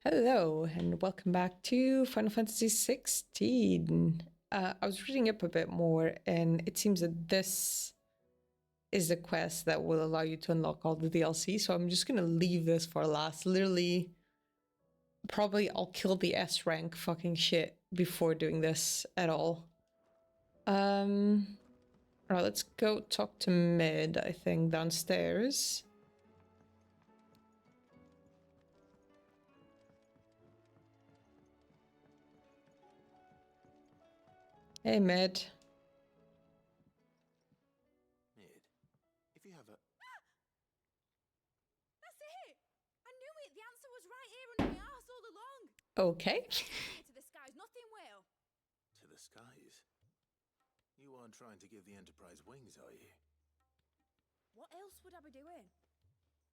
Hello, and welcome back to Final Fantasy XVI. I was reading up a bit more, and it seems that this is a quest that will allow you to unlock all the DLC, so I'm just gonna leave this for last. Literally, probably I'll kill the S rank fucking shit before doing this at all. Alright, let's go talk to Mid, I think, downstairs. Hey, Mid. Mid, if you have a... That's it! I knew it! The answer was right here under my arse all along! Okay. To the skies, nothing will! To the skies? You aren't trying to give the Enterprise wings, are you? What else would I be doing?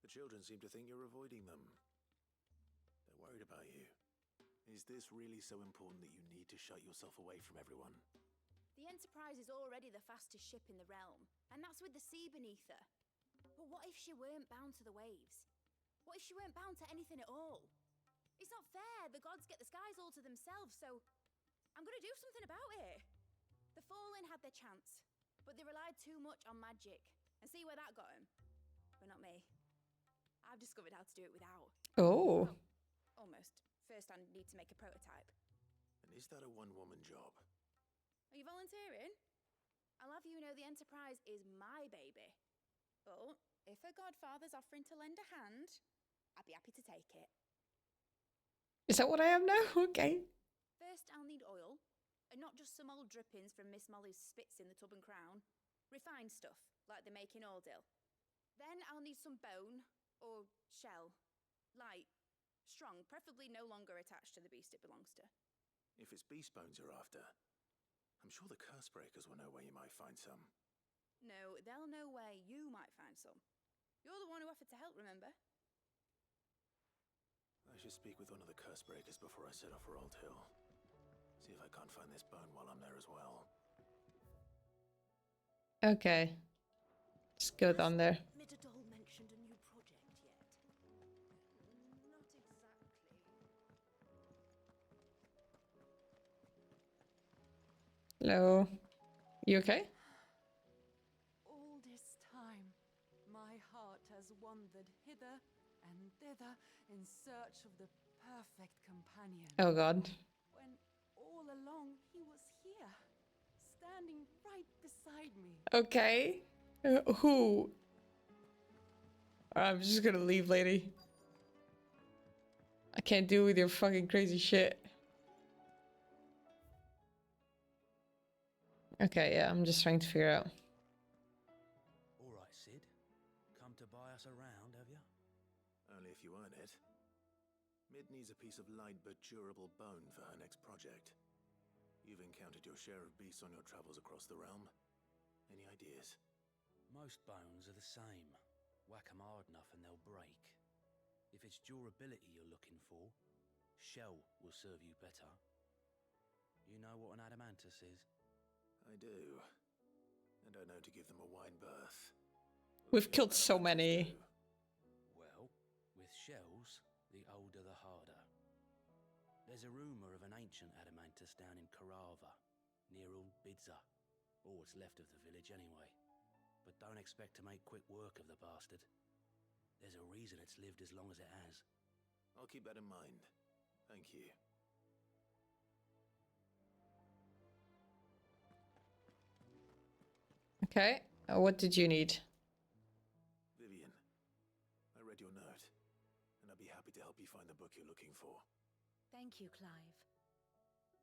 The children seem to think you're avoiding them. They're worried about you. Is this really so important that you need to shut yourself away from everyone? The Enterprise is already the fastest ship in the realm, and that's with the sea beneath her. But what if she weren't bound to the waves? What if she weren't bound to anything at all? It's not fair. The gods get the skies all to themselves, so I'm gonna do something about it. The Fallen had their chance, but they relied too much on magic. And see where that got them? But not me. I've discovered how to do it without. Oh. Well, almost. First I need to make a prototype. And is that a one-woman job? Are you volunteering? I'll have you know the Enterprise is my baby. But if her godfather's offering to lend a hand, I'd be happy to take it. Is that what I am now? Okay. First, I'll need oil, and not just some old drippings from Miss Molly's spits in the Tub and Crown. Refined stuff, like they make in Ordil. Then I'll need some bone, or shell. Light, strong, preferably no longer attached to the beast it belongs to. If it's beast bones you're after, I'm sure the curse breakers will know where you might find some. No, they'll know where you might find some. You're the one who offered to help, remember? I should speak with one of the curse breakers before I set off for Old Hill. See if I can't find this bone while I'm there as well. Okay. Let's go down there. Mitadol mentioned a new project yet? Not exactly. Hello. You okay? All this time, my heart has wandered hither and thither in search of the perfect companion. Oh god. When all along he was here, standing right beside me. Okay. Who? I'm just gonna leave, lady. I can't deal with your fucking crazy shit. Okay, yeah, I'm just trying to figure out. All right, Sid. Come to buy us around, have you? Only if you earn it. Mid needs a piece of light but durable bone for her next project. You've encountered your share of beasts on your travels across the realm. Any ideas? Most bones are the same. Whack 'em hard enough and they'll break. If it's durability you're looking for, shell will serve you better. You know what an adamantus is? I do. And I know to give them a wide berth. We've killed so many. Well, with shells, the older the harder. There's a rumour of an ancient adamantus down in Karava, near Bidza, or what's left of the village anyway. But don't expect to make quick work of the bastard. There's a reason it's lived as long as it has. I'll keep that in mind. Thank you. Okay. What did you need? Vivian, I read your note, and I'd be happy to help you find the book you're looking for. Thank you, Clive.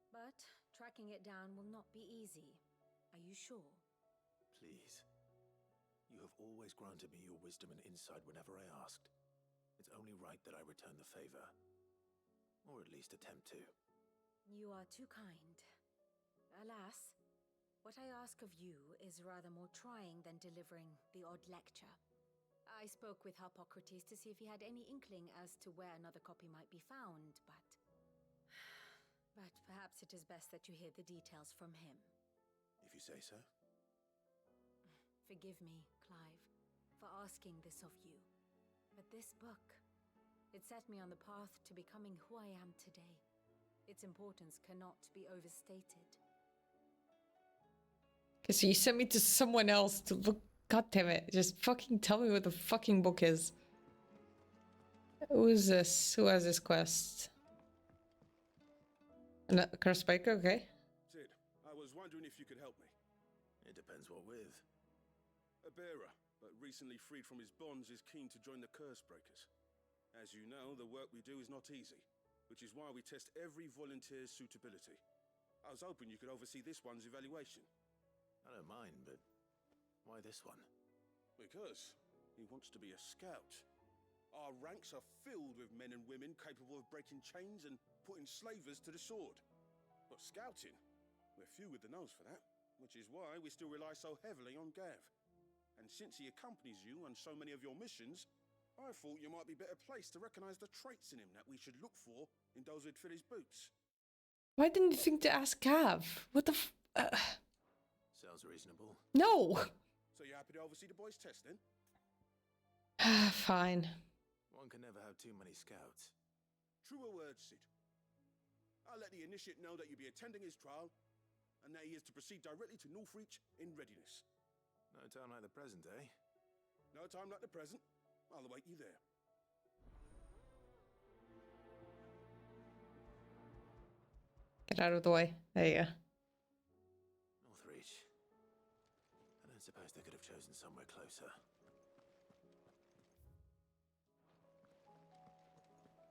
But tracking it down will not be easy. Are you sure? Please. You have always granted me your wisdom and insight whenever I asked. It's only right that I return the favor. Or at least attempt to. You are too kind. Alas, what I ask of you is rather more trying than delivering the odd lecture. I spoke with Harpocrates to see if he had any inkling as to where another copy might be found, but perhaps it is best that you hear the details from him. If you say so. Forgive me, Clive, for asking this of you, but this book It set me on the path to becoming who I am today. Its importance cannot be overstated. Okay, so you sent me to someone else to look. God damn it. Just fucking tell me what the fucking book is. Who is this? Who has this quest? Curse Breaker, okay. Sid, I was wondering if you could help me. It depends what with. A bearer, but recently freed from his bonds, is keen to join the Curse Breakers. As you know, the work we do is not easy, which is why we test every volunteer's suitability. I was hoping you could oversee this one's evaluation. I don't mind, but why this one? Because he wants to be a scout. Our ranks are filled with men and women capable of breaking chains and putting slavers to the sword. But scouting, we're few with the nose for that, which is why we still rely so heavily on Gav. And since he accompanies you on so many of your missions, I thought you might be better placed to recognize the traits in him that we should look for in those who'd fill his boots. Why didn't you think to ask Gav? What the Sounds reasonable. No! So you're happy to oversee the boys' test then? Fine. One can never have too many scouts. Truer words, Sid. I'll let the initiate know that you'll be attending his trial, and that he is to proceed directly to Northreach in readiness. No time like the present, eh? No time like the present. I'll await you there. Get out of the way. There you go. Northreach. I don't suppose they could have chosen somewhere closer.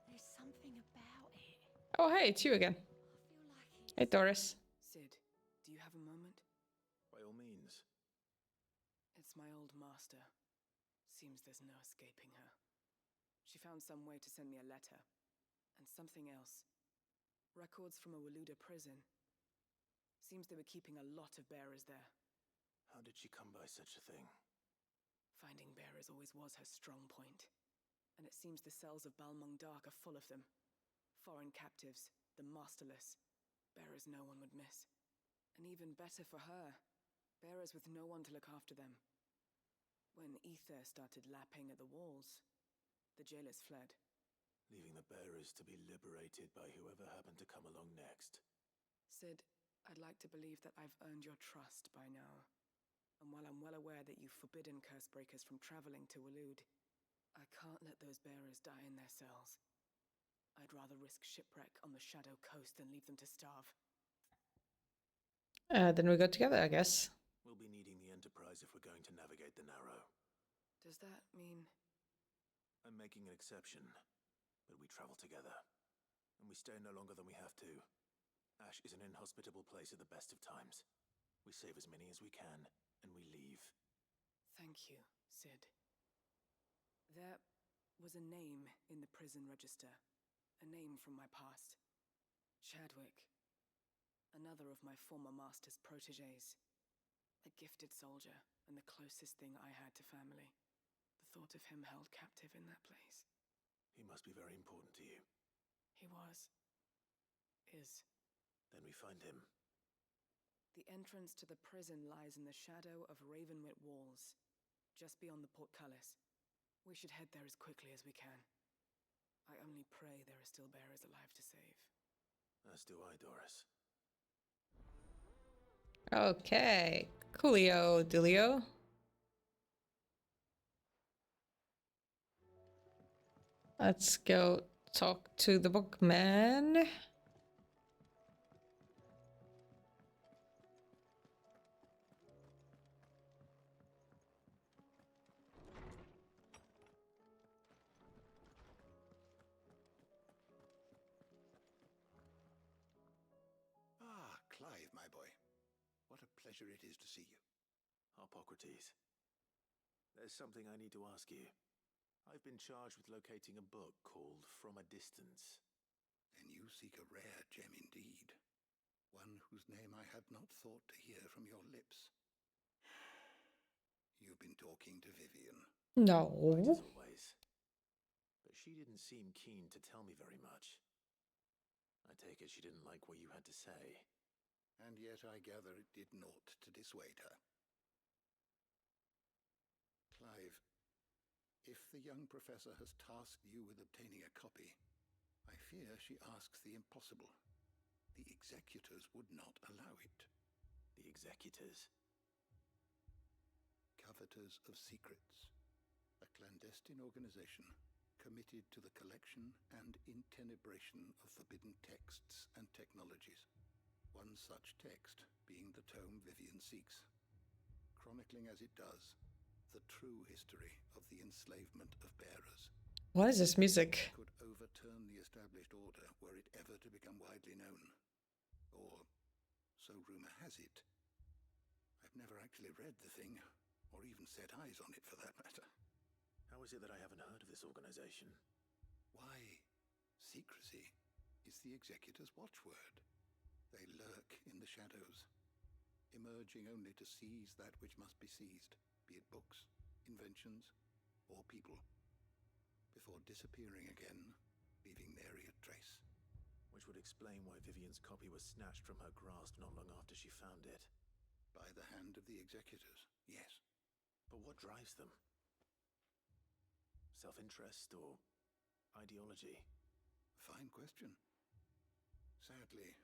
There's something about it. Oh, hey, it's you again. I feel like it's... Hey, Doris. Sid, do you have a moment? By all means. It's my old master. Seems there's no escaping her. She found some way to send me a letter. And something else. Records from a Waluda prison. Seems they were keeping a lot of bearers there. How did she come by such a thing? Finding bearers always was her strong point. And it seems the cells of Balmung Dark are full of them. Foreign captives, the masterless. Bearers no one would miss. And even better for her, bearers with no one to look after them. When ether started lapping at the walls, the jailers fled. Leaving the bearers to be liberated by whoever happened to come along next. Sid, I'd like to believe that I've earned your trust by now. And while I'm well aware that you've forbidden curse breakers from traveling to Walud, I can't let those bearers die in their cells. I'd rather risk shipwreck on the Shadow Coast than leave them to starve. Then we go together, I guess. We'll be needing the Enterprise if we're going to navigate the Narrow. Does that mean... I'm making an exception, but we travel together. And we stay no longer than we have to. Ash is an inhospitable place at the best of times. We save as many as we can, and we leave. Thank you, Sid. There was a name in the prison register. A name from my past. Chadwick. Another of my former master's protégés. A gifted soldier, and the closest thing I had to family. The thought of him held captive in that place. He must be very important to you. He was. Is. Then we find him. The entrance to the prison lies in the shadow of Ravenwit Walls, just beyond the portcullis. We should head there as quickly as we can. I only pray there are still bearers alive to save. As do I, Doris. Okay. Coolio, Dulio. Let's go talk to the bookman. Ah, Clive, my boy. What a pleasure it is to see you. Harpocrates. There's something I need to ask you. I've been charged with locating a book called From a Distance. Then you seek a rare gem indeed. One whose name I had not thought to hear from your lips. You've been talking to Vivian. No. Right as always. But she didn't seem keen to tell me very much. I take it she didn't like what you had to say. And yet I gather it did naught to dissuade her. Clive, If the young professor has tasked you with obtaining a copy, I fear she asks the impossible. The executors would not allow it. The executors? Coveters of Secrets, a clandestine organization committed to the collection and intenebration of forbidden texts and technologies. One such text being the tome Vivian seeks, chronicling as it does the true history of the enslavement of bearers. What is this music? Could overturn the established order were it ever to become widely known. Or, so rumor has it. I've never actually read the thing, or even set eyes on it for that matter. How is it that I haven't heard of this organization? Why, secrecy is the executor's watchword. They lurk in the shadows, emerging only to seize that which must be seized, be it books, inventions, or people, before disappearing again, leaving nary a trace. Which would explain why Vivian's copy was snatched from her grasp not long after she found it. By the hand of the executors, yes. But what drives them? Self-interest or ideology? Fine question. Sadly,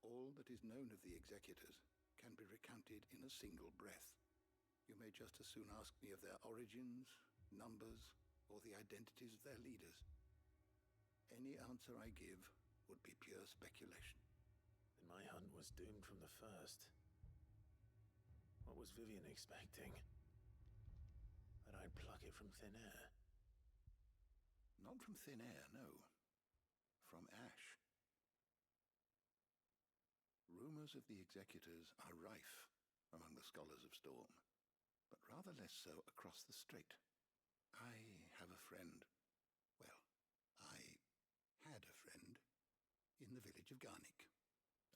all that is known of the executors can be recounted in a single breath. You may just as soon ask me of their origins, numbers, or the identities of their leaders. Any answer I give would be pure speculation. Then my hunt was doomed from the first. What was Vivian expecting? That I'd pluck it from thin air? Not from thin air, no. From ash. Rumors of the executors are rife among the scholars of Storm, but rather less so across the strait. I have a friend. Well, I had a friend in the village of Garnick,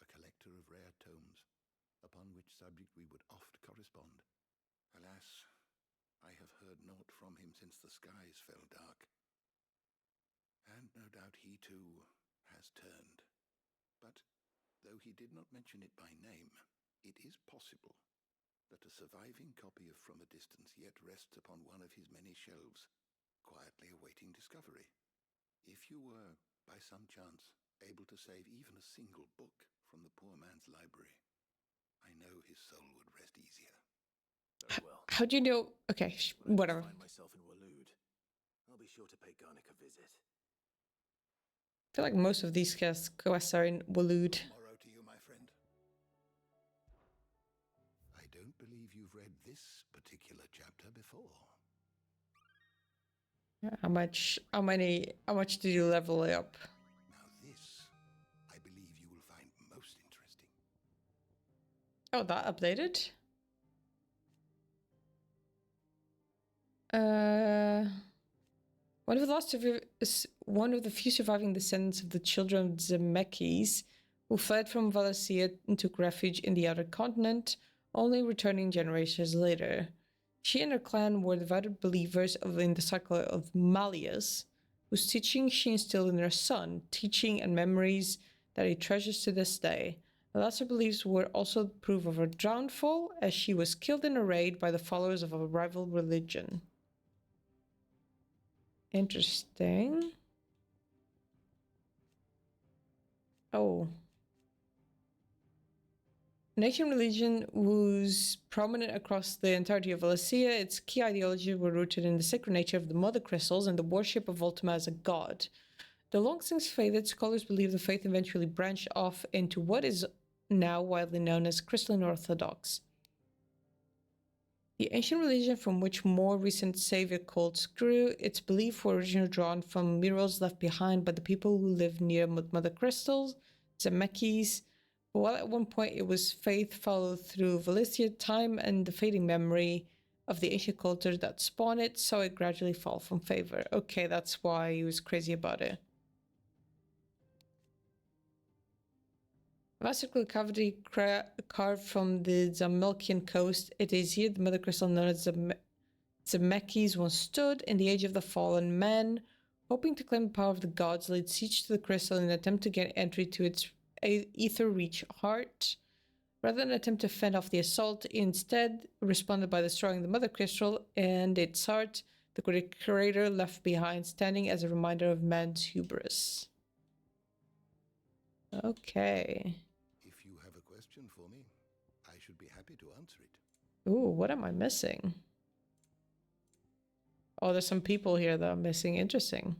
a collector of rare tomes, upon which subject we would oft correspond. Alas, I have heard naught from him since the skies fell dark. And no doubt he too has turned. But though he did not mention it by name, it is possible that a surviving copy of From a Distance yet rests upon one of his many shelves, quietly awaiting discovery. If you were, by some chance, able to save even a single book from the poor man's library, I know his soul would rest easier. Very well. How do you know? Okay, When I whatever. find myself in Waloed, I'll be sure to pay Garnick a visit. I feel like most of these quests are in Waloed. Tomorrow to you, my friend. I don't believe you've read this particular chapter before. How much did you level it up? Now this, I believe you will find most interesting. Oh, that updated? One of the few surviving descendants of the children of Zemeckis, who fled from Valencia and took refuge in the outer continent, only returning generations later. She and her clan were devoted believers in the cycle of Malleus, whose teaching she instilled in her son, teaching and memories that he treasures to this day. The latter beliefs were also proof of her downfall, as she was killed in a raid by the followers of a rival religion. Interesting. Oh. An ancient religion was prominent across the entirety of Valencia. Its key ideologies were rooted in the sacred nature of the mother crystals and the worship of Ultima as a god. Though long since faded, scholars believe the faith eventually branched off into what is now widely known as Crystalline Orthodox. The ancient religion from which more recent savior cults grew, its beliefs were originally drawn from murals left behind by the people who lived near Mother Crystals, Zemeckis. While at one point it was faith followed through Valencia, time and the fading memory of the ancient culture that spawned it saw it gradually fall from favor. Okay, that's why he was crazy about it. A circular cavity carved from the Zamelkian coast. It is here the mother crystal known as Zemeckis once stood. In the age of the fallen, men, hoping to claim the power of the gods, laid siege to the crystal in an attempt to gain entry to its ether-rich heart. Rather than attempt to fend off the assault, instead responded by destroying the mother crystal and its heart, The great crater left behind, standing as a reminder of man's hubris. Okay. If you have a question for me, I should be happy to answer it. Ooh, what am I missing? Oh, there's some people here that I'm missing. Interesting.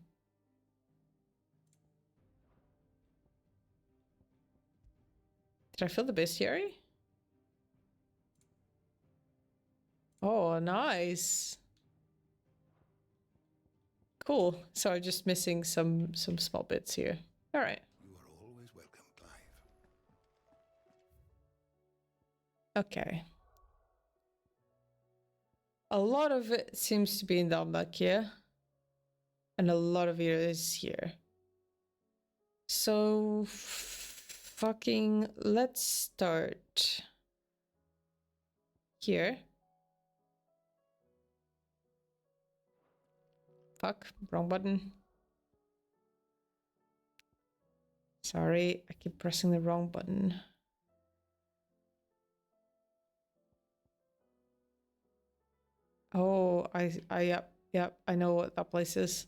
Did I fill the bestiary? Oh, nice. Cool. So I'm just missing some small bits here. All right. You are always welcome, Clive. Okay. A lot of it seems to be in Dalmak here. And a lot of it is here. So fucking let's start here. Fuck, wrong button. Sorry, I keep pressing the wrong button. Oh, yep, I know what that place is.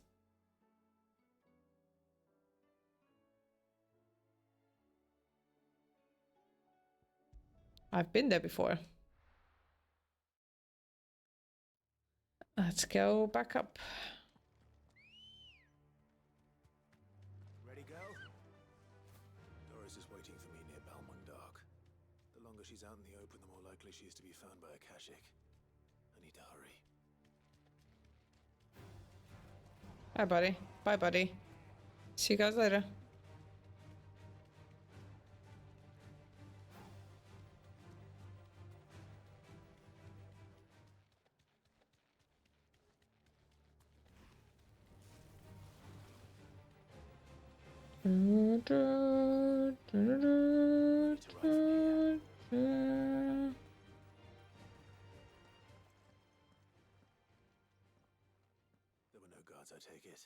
I've been there before. Let's go back up. Ready, girl? Doris is waiting for me near Balmundark. The longer she's out in the open, the more likely she is to be found by a Kashik. I need to hurry. Hi, buddy. Bye, buddy. See you guys later. There were no guards, I take it.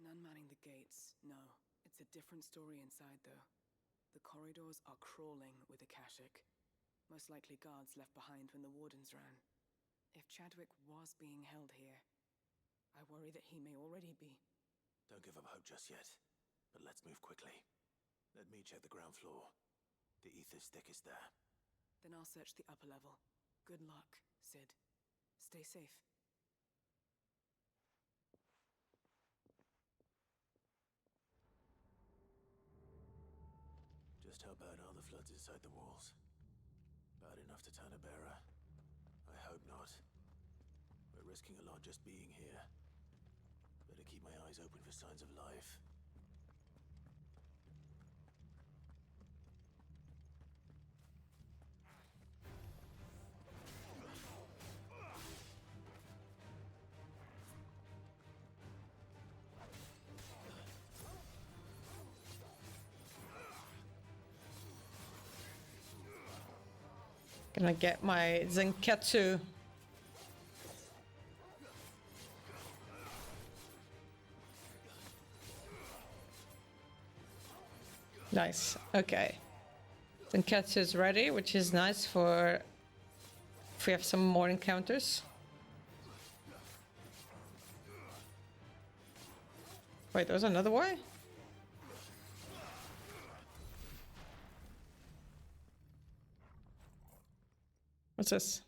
None manning the gates, no. It's a different story inside, though. The corridors are crawling with Akashic. Most likely guards left behind when the wardens ran. If Chadwick was being held here, I worry that he may already be. Don't give up hope just yet. But let's move quickly. Let me check the ground floor. The ether's thickest there. Then I'll search the upper level. Good luck, Sid. Stay safe. Just how bad are the floods inside the walls? Bad enough to turn a bearer? I hope not. We're risking a lot just being here. Better keep my eyes open for signs of life. Gonna get my Zenketsu. Nice. Okay. Zenketsu is ready, which is nice for if we have some more encounters. Wait, there's another way? What's this?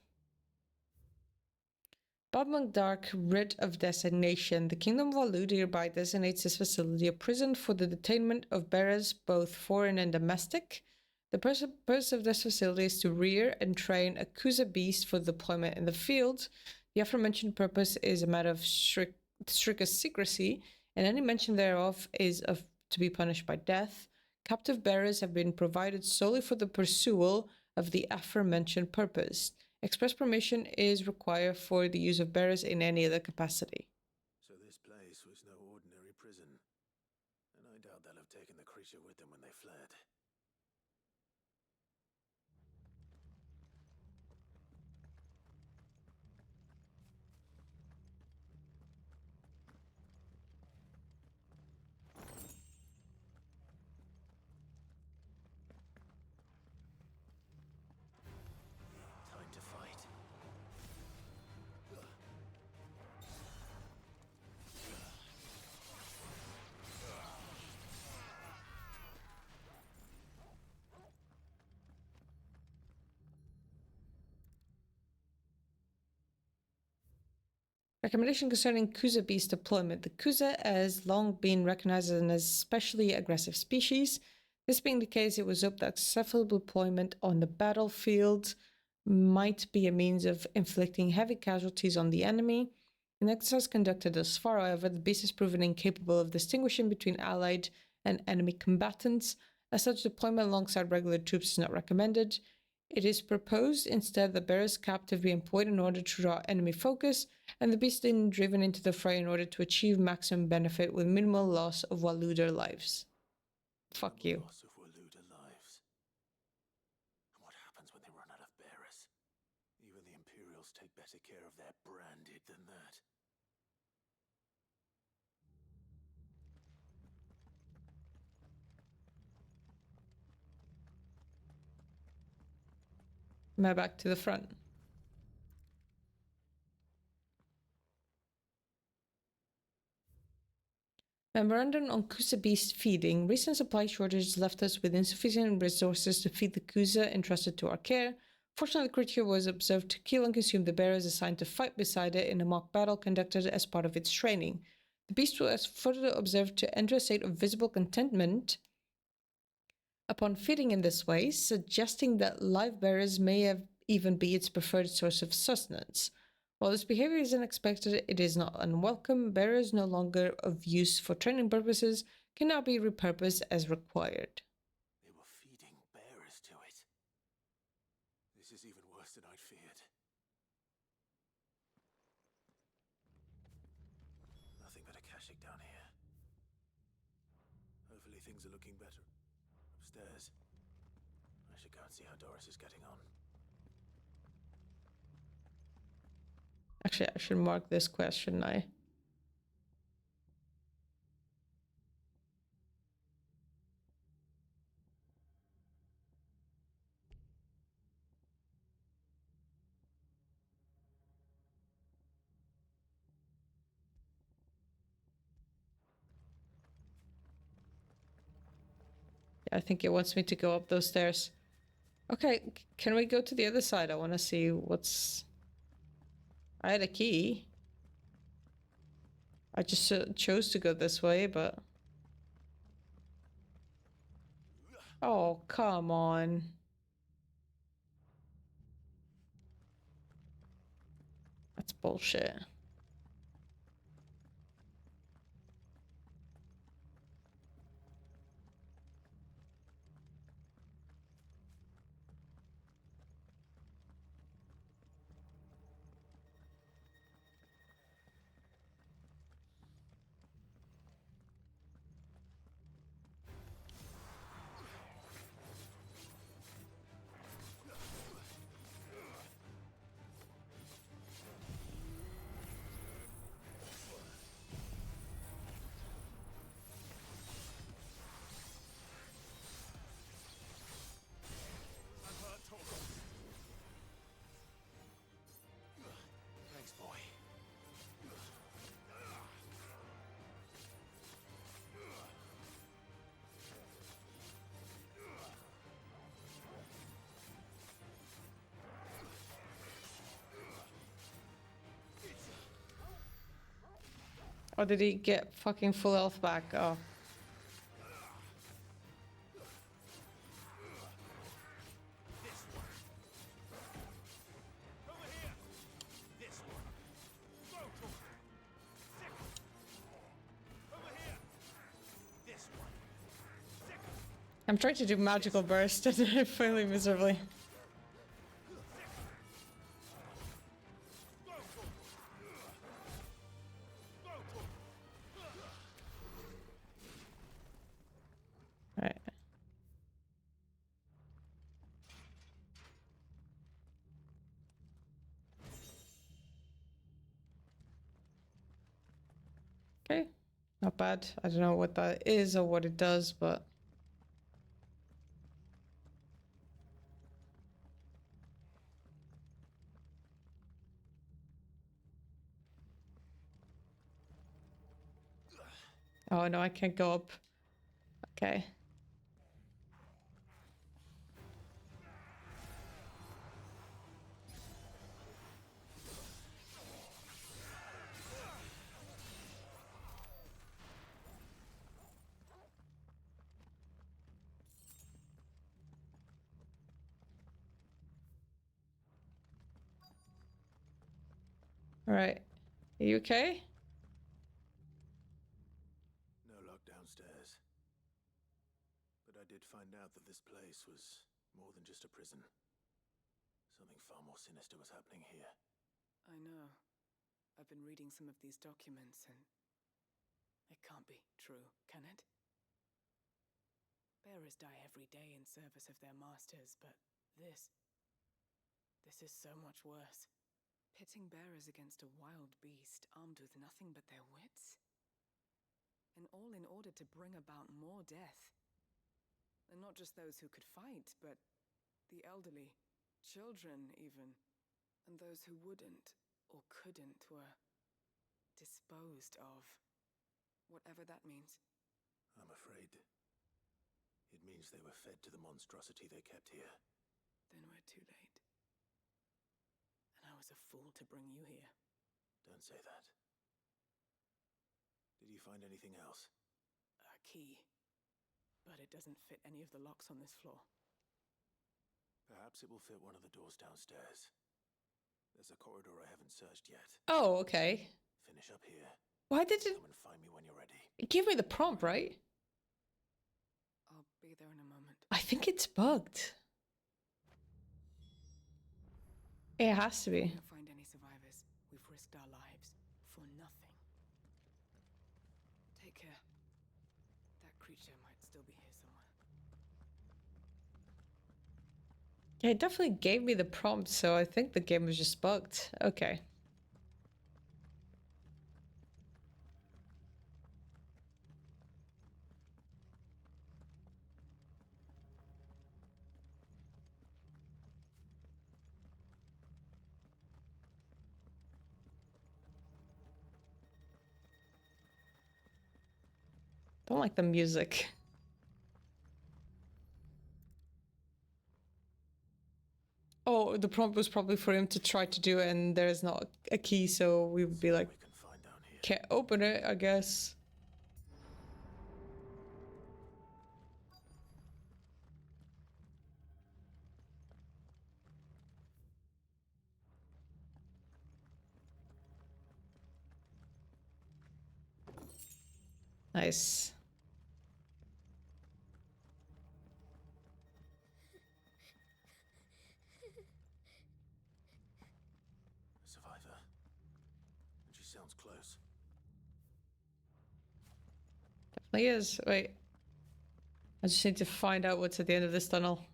Balmundark, writ of designation. The Kingdom of Alud hereby designates this facility a prison for the detainment of bearers, both foreign and domestic. The purpose of this facility is to rear and train a Kuza beast for deployment in the field. The aforementioned purpose is a matter of strictest secrecy, and any mention thereof is to be punished by death. Captive bearers have been provided solely for the pursual of the aforementioned purpose. Express permission is required for the use of bearers in any other capacity. So this place was no ordinary prison. And I doubt they'll have taken the creature with them when they fled. Time to fight. Recommendation concerning Kuza beast deployment. The Kuza has long been recognized as an especially aggressive species. This being the case, it was hoped that successful deployment on the battlefield might be a means of inflicting heavy casualties on the enemy. In exercise conducted thus far, however, the beast has proven incapable of distinguishing between allied and enemy combatants. As such, deployment alongside regular troops is not recommended. It is proposed instead that bearers captive be employed in order to draw enemy focus, and the beast then driven into the fray in order to achieve maximum benefit with minimal loss of Waluder lives. Fuck you. Loss of Waluda lives. And what happens when they run out of bearers? Even the Imperials take better care of their branded than that. Am I back to the front? Memorandum on Kusa beast feeding. Recent supply shortages left us with insufficient resources to feed the Kusa entrusted to our care. Fortunately, the creature was observed to kill and consume the bearers assigned to fight beside it in a mock battle conducted as part of its training. The beast was further observed to enter a state of visible contentment upon feeding in this way, suggesting that live bearers may have even be its preferred source of sustenance. While this behavior is unexpected, it is not unwelcome. Bearers no longer of use for training purposes can now be repurposed as required. They were feeding bearers to it. This is even worse than I'd feared. Nothing but a Kashyyyk down here. Hopefully things are looking better. Upstairs. I should go and see how Doris is getting on. Actually, I should mark this quest, shouldn't I? I think it wants me to go up those stairs. Okay, can we go to the other side? I want to see what's... I had a key. I just chose to go this way, but... Oh, come on. That's bullshit. Thanks, boy. Or did he get fucking full health back? Oh. I'm trying to do magical burst and I'm failing miserably. Alright. Okay. Not bad. I don't know what that is or what it does, but... Oh no, I can't go up. Okay. Alright. Are you okay? No luck downstairs. But I did find out that this place was more than just a prison. Something far more sinister was happening here. I know. I've been reading some of these documents, and it can't be true, can it? Bearers die every day in service of their masters, but this is so much worse. Pitting bearers against a wild beast armed with nothing but their wits? And all in order to bring about more death. And not just those who could fight, but the elderly, children even. And those who wouldn't or couldn't were disposed of. Whatever that means. I'm afraid it means they were fed to the monstrosity they kept here. Then we're too late. And I was a fool to bring you here. Don't say that. Did you find anything else? A key. But it doesn't fit any of the locks on this floor. Perhaps it will fit one of the doors downstairs. There's a corridor I haven't searched yet. Oh, okay. Finish up here. Why did it... Come and find me when you're ready. It gave me the prompt, right? I'll be there in a moment. I think it's bugged. It has to be. If we don't find any survivors, we've risked our lives for nothing. Take care. That creature might still be here somewhere. Yeah, it definitely gave me the prompt, so I think the game was just bugged. Okay. Don't like the music. Oh, the prompt was probably for him to try to do it, and there's not a key, so we would be like, We can find down here. can't open it, I guess. Nice. A survivor. And she sounds close. Definitely is. Wait. I just need to find out what's at the end of this tunnel.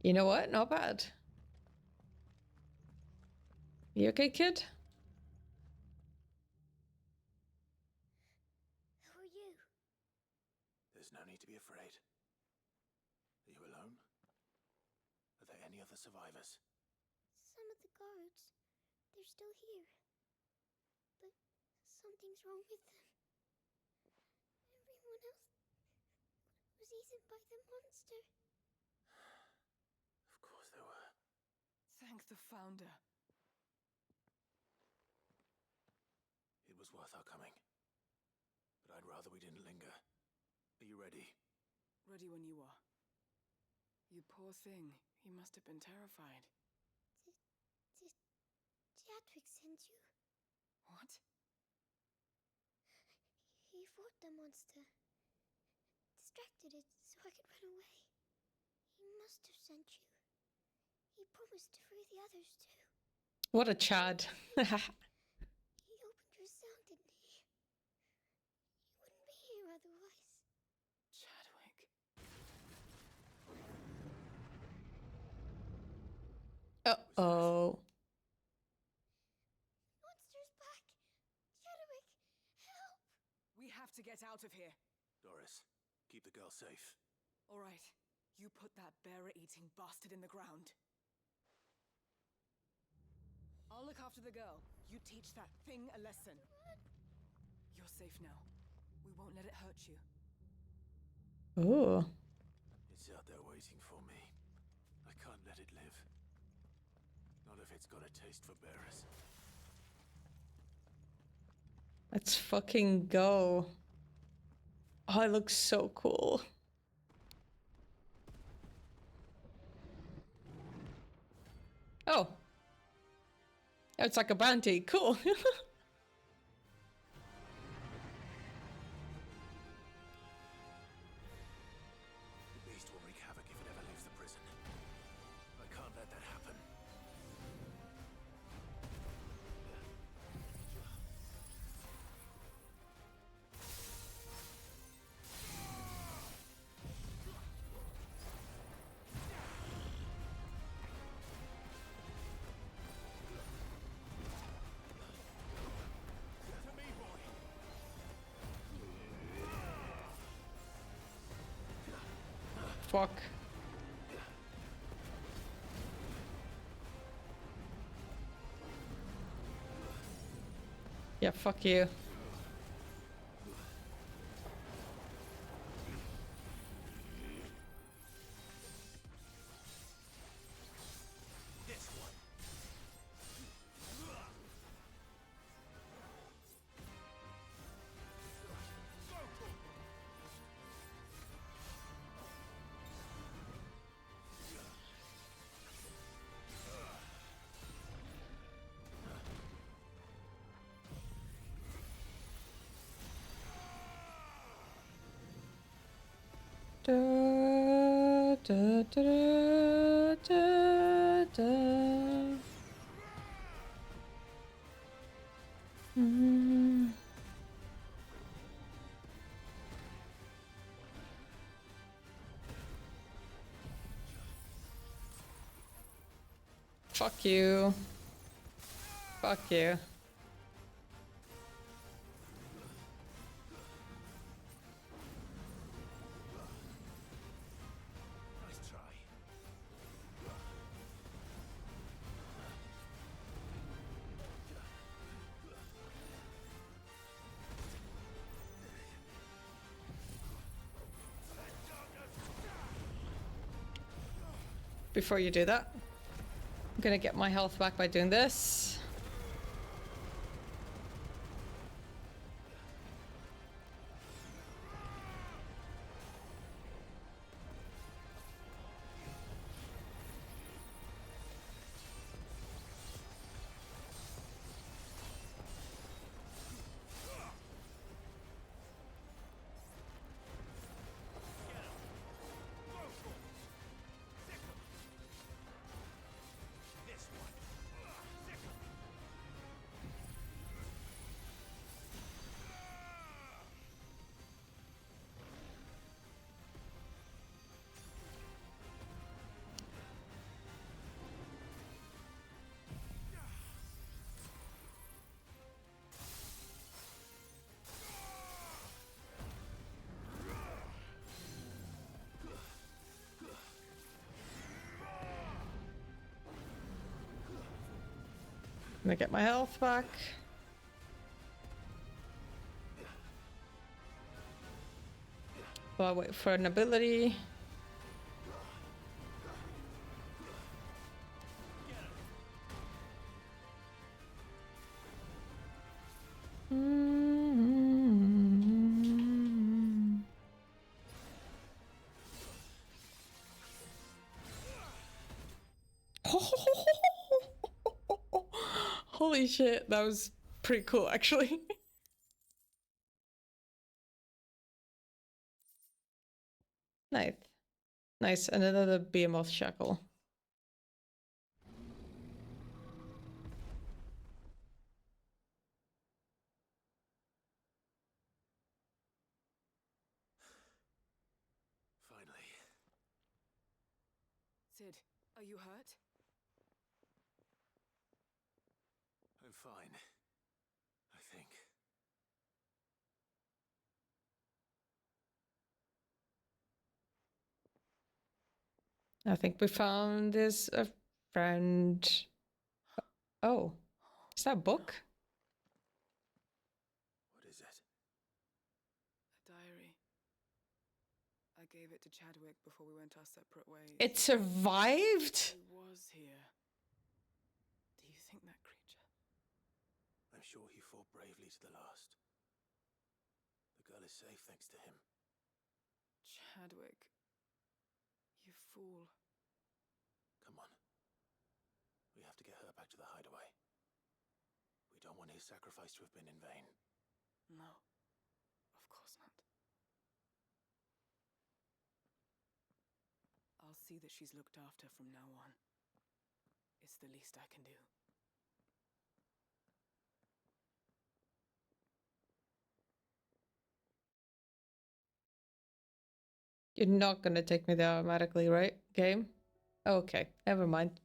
You know what? Not bad. You okay, kid? Who are you? There's no need to be afraid. Are you alone? Are there any other survivors? Some of the guards. They're still here. But something's wrong with them. Everyone else was eaten by the monster. Of course there were. Thank the Founder. It was worth our coming. But I'd rather we didn't linger. Are you ready? Ready when you are. You poor thing. You must have been terrified. Did Chadwick send you? What? He fought the monster. Distracted it so I could run away. He must have sent you. He promised to free the others too. What a Chad. He opened your cell, didn't he? You wouldn't be here otherwise. Chadwick. Uh-oh. Monster's back! Chadwick, help! We have to get out of here. Doris, keep the girl safe. All right. You put that bearer-eating bastard in the ground. I'll look after the girl. You teach that thing a lesson. You're safe now. We won't let it hurt you. Ooh. It's out there waiting for me. I can't let it live. Not if it's got a taste for bearers. Let's fucking go. Oh, it looks so cool. Oh. It's like a bounty. Cool. The beast will wreak havoc if it ever leaves the prison. I can't let that happen. Fuck. Yeah, fuck you. This one. Da, da, da, da, da. Mm. Fuck you. Fuck you. Nice try. Before you do that, I'm gonna get my health back by doing this. This one. I'm gonna get my health back. While I wait for an ability. Holy shit, that was pretty cool actually. Nice. Nice, and another behemoth shackle. Finally. Sid, are you hurt? I'm fine. I think. I think we found this a friend. Oh, is that a book? What is it? A diary. I gave it to Chadwick before we went our separate ways. It survived? He was here. Do you think that creature? I'm sure he fought bravely to the last. The girl is safe thanks to him. Chadwick. You fool. Come on. We have to get her back to the hideaway. We don't want his sacrifice to have been in vain. No, of course not. I'll see that she's looked after from now on. It's the least I can do. You're not gonna take me there automatically, right? Game? Okay, never mind.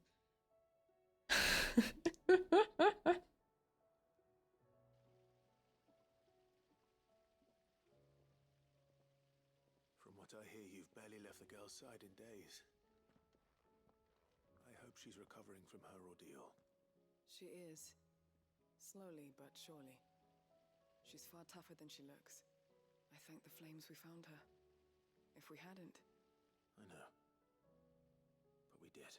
From what I hear, you've barely left the girl's side in days. I hope she's recovering from her ordeal. She is. Slowly but surely. She's far tougher than she looks. I thank the flames we found her. If we hadn't... I know. But we did.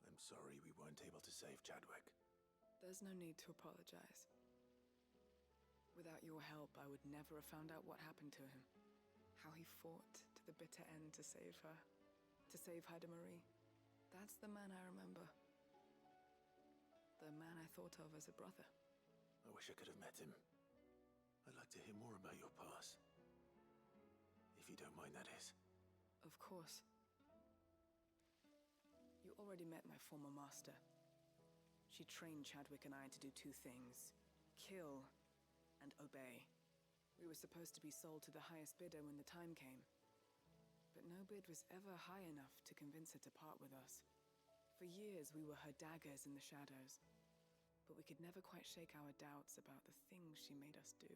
I'm sorry we weren't able to save Chadwick. There's no need to apologize. Without your help, I would never have found out what happened to him. How he fought to the bitter end to save her. To save Haida Marie. That's the man I remember. The man I thought of as a brother. I wish I could have met him. I'd like to hear more about your past. If you don't mind, that is. Of course. You already met my former master. She trained Chadwick and I to do two things. Kill and obey. We were supposed to be sold to the highest bidder when the time came. But no bid was ever high enough to convince her to part with us. For years we were her daggers in the shadows. But we could never quite shake our doubts about the things she made us do.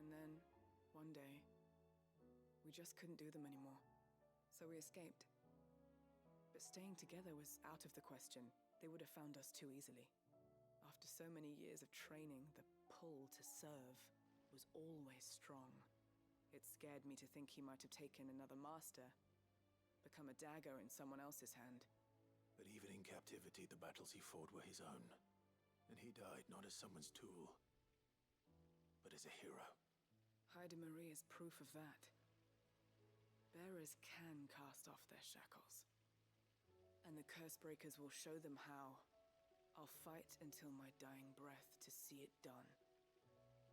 And then, one day, we just couldn't do them anymore. So we escaped. But staying together was out of the question. They would have found us too easily. After so many years of training, the pull to serve was always strong. It scared me to think he might have taken another master, become a dagger in someone else's hand. But even in captivity, the battles he fought were his own. And he died not as someone's tool, but as a hero. Haida Marie is proof of that. Bearers can cast off their shackles. And the Cursebreakers will show them how. I'll fight until my dying breath to see it done.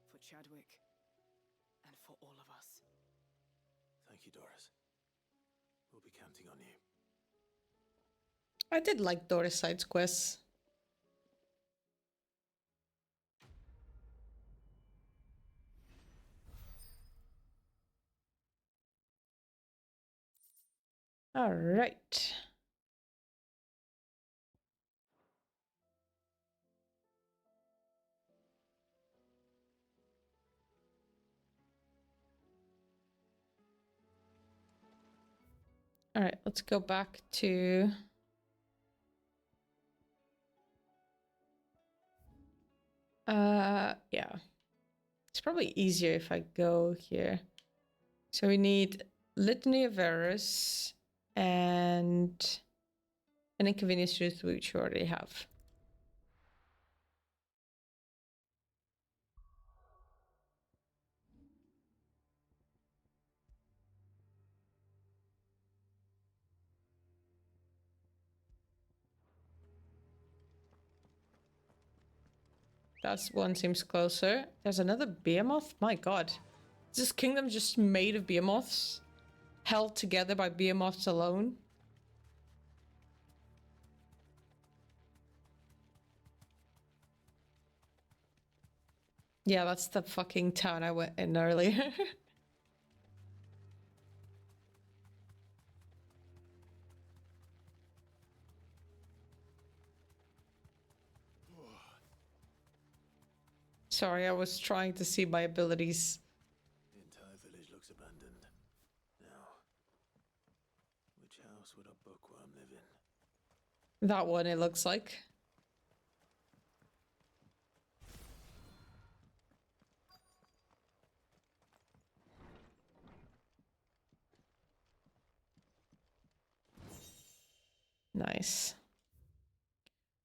For Chadwick, and for all of us. Thank you, Doris. We'll be counting on you. I did like Doris' side quests. All right. All right, let's go back to... yeah. It's probably easier if I go here. So we need Litany of Errors and an Inconvenience Truth, which we already have. That one seems closer. There's another behemoth? My god. Is this kingdom just made of behemoths? Held together by behemoths alone? Yeah, that's the fucking town I went in earlier. Sorry, I was trying to see my abilities. The entire village looks abandoned. Now, which house would a bookworm live in? That one, it looks like. Nice.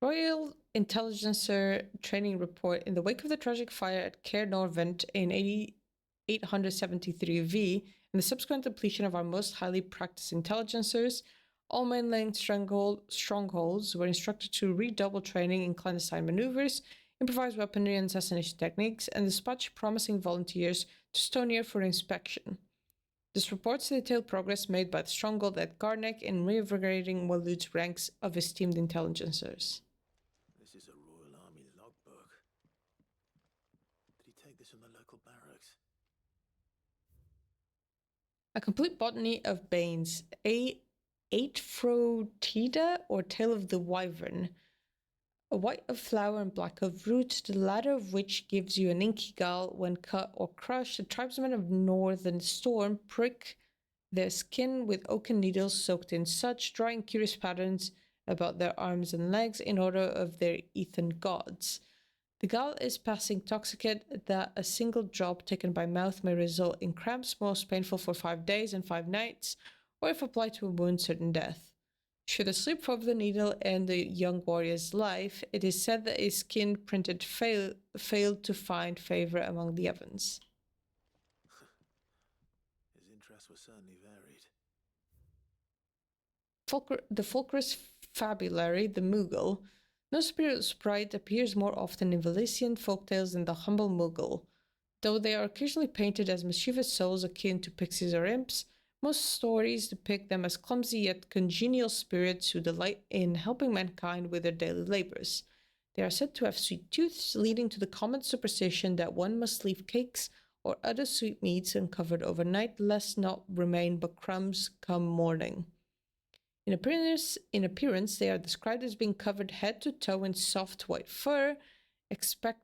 Royal Intelligencer Training Report. In the wake of the tragic fire at Cair Norvent in 873 V, and the subsequent depletion of our most highly practiced intelligencers, All mainland strongholds were instructed to redouble training in clandestine maneuvers, improvise weaponry and assassination techniques, and dispatch promising volunteers to Stonier for inspection. This reports detailed progress made by the stronghold at Garnek in reinvigorating Walud's ranks of esteemed intelligencers. This is a Royal Army logbook. Did he take this from the local barracks? A complete botany of Banes, a Aethrotida, or tail of the wyvern, a white of flower and black of root, the latter of which gives you an inky gall when cut or crushed. The tribesmen of Northern Storm prick their skin with oaken needles soaked in such, drawing curious patterns about their arms and legs in honor of their Ethan gods. The gall is passing toxicate that a single drop taken by mouth may result in cramps most painful for 5 days and 5 nights, or if applied to a wound, certain death. Should a slip of the needle end the young warrior's life, it is said that a skin printed failed to find favor among the Evans. His interests were certainly varied. The Fulcrus fabulary, the Mughal. No spirit sprite appears more often in Valisian folktales than the humble Mughal. Though they are occasionally painted as mischievous souls akin to pixies or imps, most stories depict them as clumsy yet congenial spirits who delight in helping mankind with their daily labors. They are said to have sweet tooths, leading to the common superstition that one must leave cakes or other sweetmeats uncovered overnight, lest not remain but crumbs come morning. In appearance, they are described as being covered head to toe in soft white fur, excepting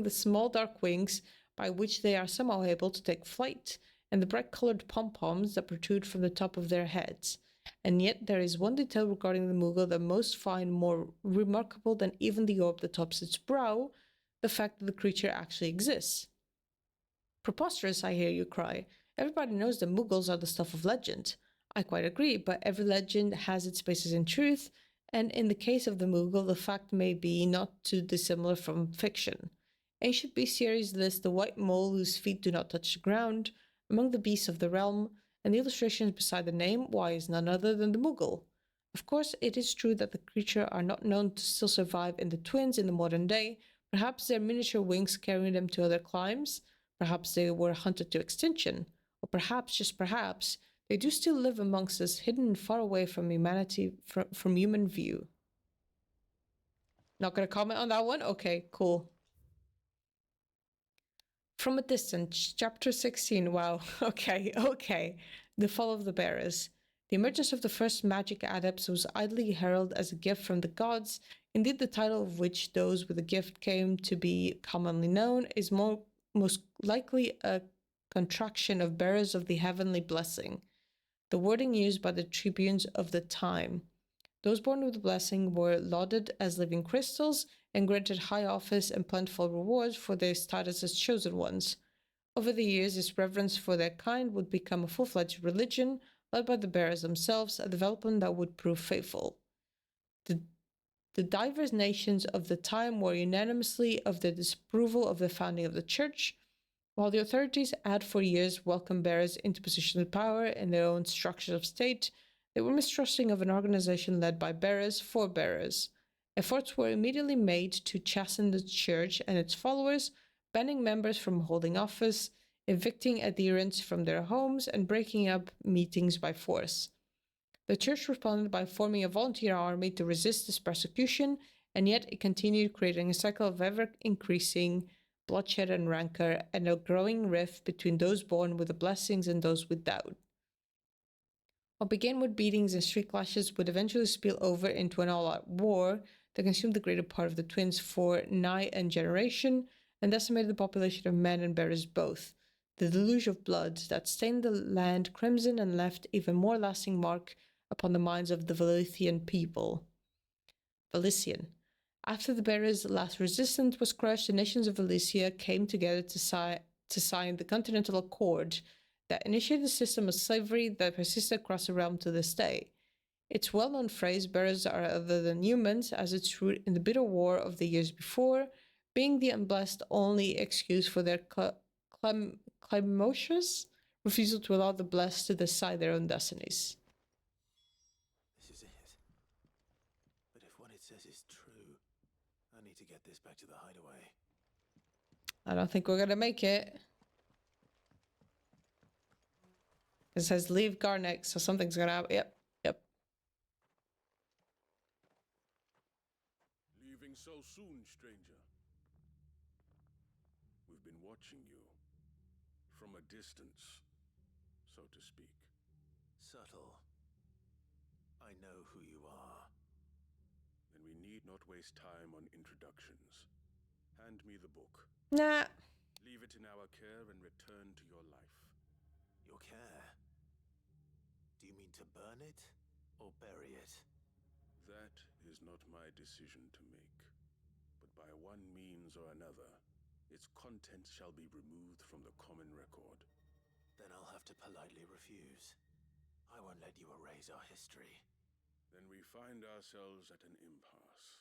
the small dark wings by which they are somehow able to take flight, and the bright-colored pom-poms that protrude from the top of their heads. And yet there is one detail regarding the Mughal that most find more remarkable than even the orb that tops its brow, the fact that the creature actually exists. Preposterous, I hear you cry. Everybody knows the Mughals are the stuff of legend. I quite agree, but every legend has its basis in truth, and in the case of the Mughal, the fact may be not too dissimilar from fiction. Ancient bestiaries list the white mole whose feet do not touch the ground among the beasts of the realm, and the illustrations beside the name, why, is none other than the Mughal. Of course, it is true that the creature are not known to still survive in the twins in the modern day. Perhaps their miniature wings carrying them to other climes. Perhaps they were hunted to extinction. Or perhaps, just perhaps, they do still live amongst us, hidden far away from humanity, from human view. Not going to comment on that one? Okay, cool. From a distance, chapter 16. Wow, okay. The fall of the bearers. The emergence of the first magic adepts was idly heralded as a gift from the gods. Indeed, the title of which those with the gift came to be commonly known is most likely a contraction of bearers of the heavenly blessing, the wording used by the tribunes of the time. Those born with the blessing were lauded as living crystals and granted high office and plentiful rewards for their status as chosen ones. Over the years, this reverence for their kind would become a full-fledged religion, led by the bearers themselves, a development that would prove faithful. The diverse nations of the time were unanimously of the disapproval of the founding of the church, while the authorities had for years welcomed bearers into positions of power in their own structures of state. They were mistrusting of an organization led by bearers for bearers. Efforts were immediately made to chasten the church and its followers, banning members from holding office, evicting adherents from their homes, and breaking up meetings by force. The church responded by forming a volunteer army to resist this persecution, and yet it continued, creating a cycle of ever-increasing bloodshed and rancor, and a growing rift between those born with the blessings and those without. What began with beatings and street clashes would eventually spill over into an all-out war that consumed the greater part of the twins for nigh a generation and decimated the population of men and bearers both. The deluge of blood that stained the land crimson and left even more lasting mark upon the minds of the Valisian people. After the bearers' last resistance was crushed, the nations of Valicia came together to sign the Continental Accord that initiated a system of slavery that persisted across the realm to this day. Its well-known phrase, bearers are other than humans, has its root in the bitter war of the years before, being the unblessed only excuse for their climocious Refusal to allow the blessed to decide their own destinies. This is it. But if what it says is true, I need to get this back to the hideaway. I don't think we're gonna make it. It says leave Garnex, so something's gonna happen. Yep, yep. Leaving so soon, stranger. We've been watching you. From a distance, so to speak. Subtle. I know who you are. Then we need not waste time on introductions. Hand me the book. Nah. Leave it in our care and return to your life. Your care? Do you mean to burn it or bury it? That is not my decision to make. But by one means or another, its contents shall be removed from the common record. Then I'll have to politely refuse. I won't let you erase our history. Then we find ourselves at an impasse.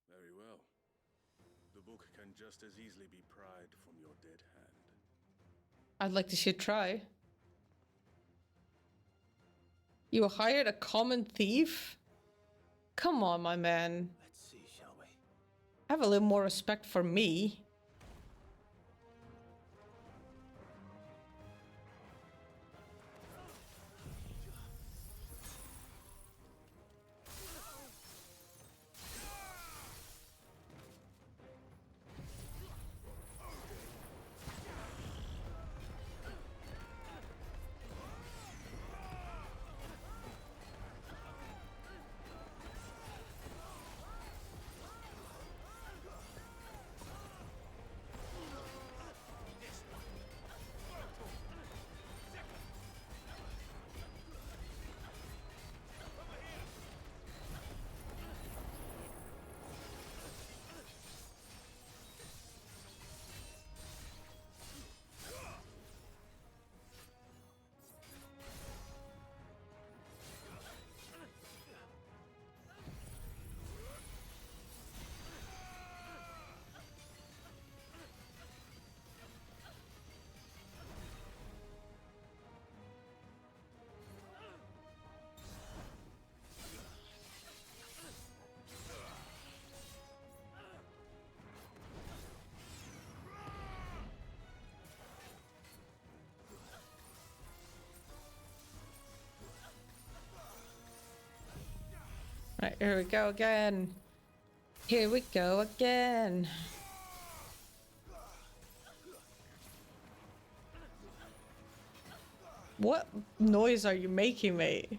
Very well. The book can just as easily be pried from your dead hand. I'd like to see it try. You hired a common thief? Come on, my man. Let's see, shall we? Have a little more respect for me. Right, here we go again. Here we go again. What noise are you making, mate?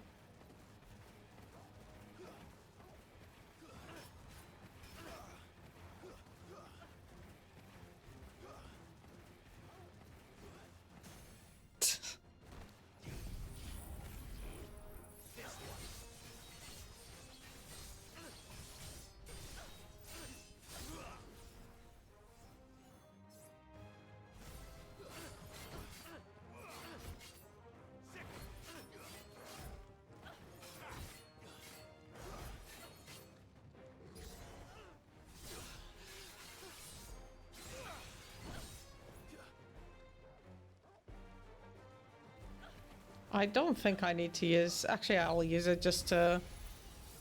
I don't think I need to use... Actually, I'll use it just to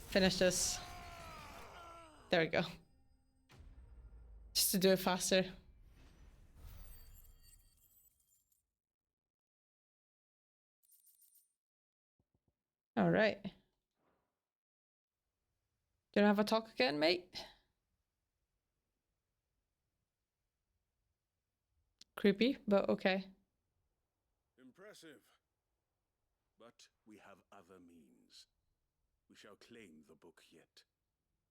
finish this. There we go. Just to do it faster. All right. Do you want to have a talk again, mate? Creepy, but okay. Impressive. But we have other means. We shall claim the book yet.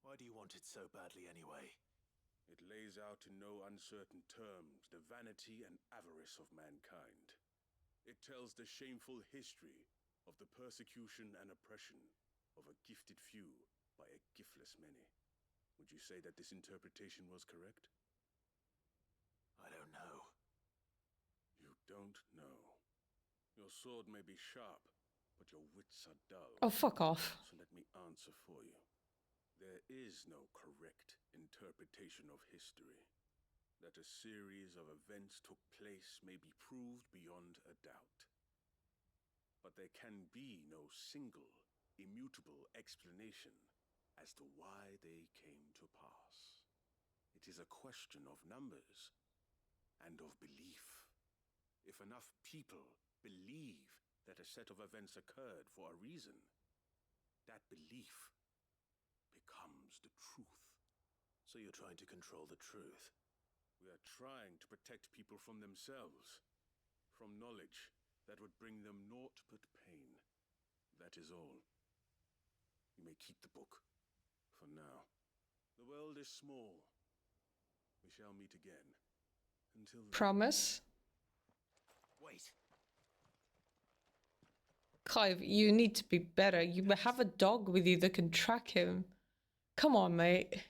Why do you want it so badly anyway? It lays out in no uncertain terms the vanity and avarice of mankind. It tells the shameful history of the persecution and oppression of a gifted few by a giftless many. Would you say that this interpretation was correct? I don't know. You don't know. Your sword may be sharp, but your wits are dull. Oh, fuck off. So let me answer for you. There is no correct interpretation of history. That a series of events took place may be proved beyond a doubt. but there can be no single, immutable explanation as to why they came to pass. It is a question of numbers and of belief. If enough people believe that a set of events occurred for a reason, that belief becomes the truth. So you're trying to control the truth? We are trying to protect people from themselves, from knowledge that would bring them naught but pain. That is all. You may keep the book, for now. The world is small. We shall meet again. Until then... Promise? Wait. Clive, you need to be better. You have a dog with you that can track him. Come on, mate.